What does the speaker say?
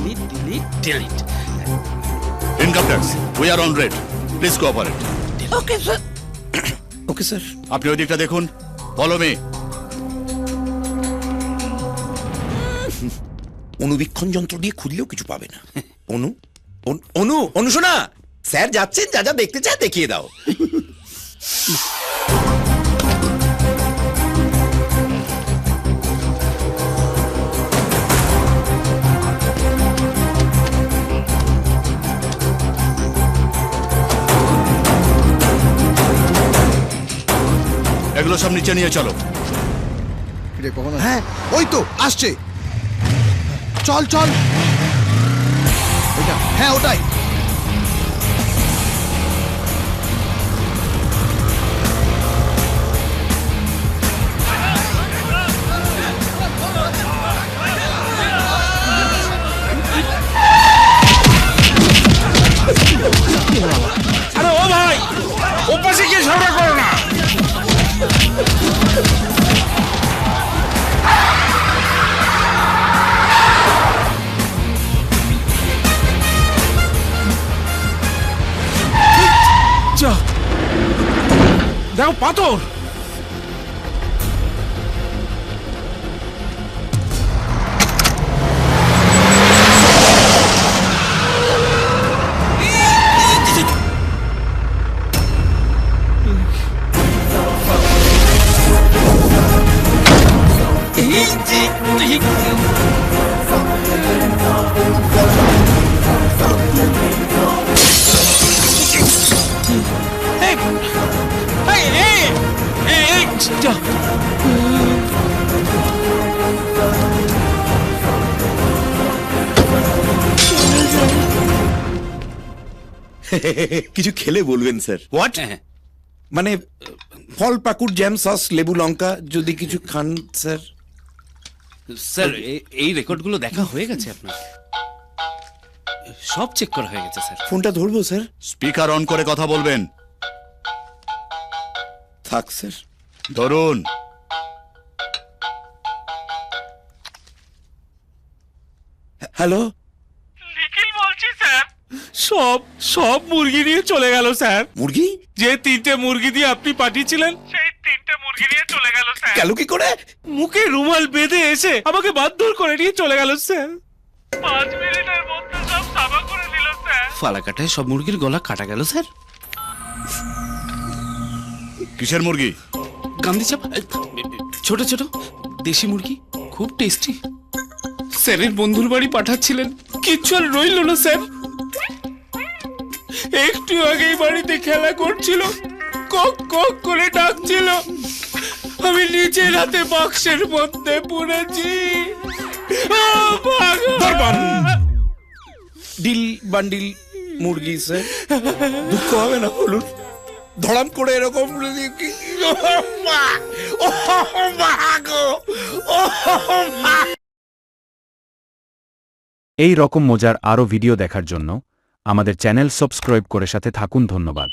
delete. Income tax, we are on red. Please cooperate. Okay, sir. Okay sir. আপনি ওই দিকটা দেখুন। Follow me. অনুবীক্ষণ যন্ত্র দিয়ে খুললেও কিছু পাবে না। অনু শোনা, স্যার যাচ্ছেন, যা যা দেখতে চায় দেখিয়ে দাও। এগুলো সব নিচে নিয়ে চলো। হ্যাঁ ওই তো আসছে, চল চল। হ্যাঁ ওটাই। আরে ও ভাই, ওপাশে কি ঝগড়া করো না। দেখো পাথর। কিছু খেলে বলবেন স্যার। হোয়াট? মানে ফল, পাকুড়, জ্যাম, সস, লেবু, লঙ্কা যদি কিছু খান স্যার। স্যার এই রেকর্ডগুলো দেখা হয়ে গেছে আপনার, সব চেক করা হয়ে গেছে স্যার। ফোনটা ধরবো স্যার? স্পিকার অন করে কথা বলবেন। থাক স্যার। ধরুন। হ্যালো, নিখিল বলছি স্যার। সব মুরগি নিয়ে চলে গেল স্যার। মুরগি? যে 3টে মুরগি দিয়ে আপনি পাঠিয়েছিলেন, সেই 3টে মুরগি নিয়ে চলে গেল স্যার। গেল কি করে? মুখে রুমাল বেঁধে এসে আমাকে মারধর করে নিয়ে চলে গেল স্যার। 5 মিনিটের মধ্যে সব সাবা করে দিল স্যার। ফালাকাটায় সব মুরগির গলা কাটা গেল স্যার। কিসের মুরগি? গান্ধী চাপ, ছোট ছোট দেশি মুরগি, খুব টেস্টি। স্যারের বন্ধুর বাড়ি পাঠাচ্ছিলেন, কিচ্ছু আর রইল না স্যার। একটু আগেই বাড়িতে খেলা করছিল, কক কক করে ডাকছিল। আমি নিজের হাতে বাক্সের মধ্যে পুরেছি। ডিল বান্ডিল মুরগি স্যার। দুঃখ হবে না বলুন? ধড়াম করে এরকম এই রকম মজার আরও ভিডিও দেখার জন্য আমাদের চ্যানেল সাবস্ক্রাইব করে সাথে থাকুন। ধন্যবাদ।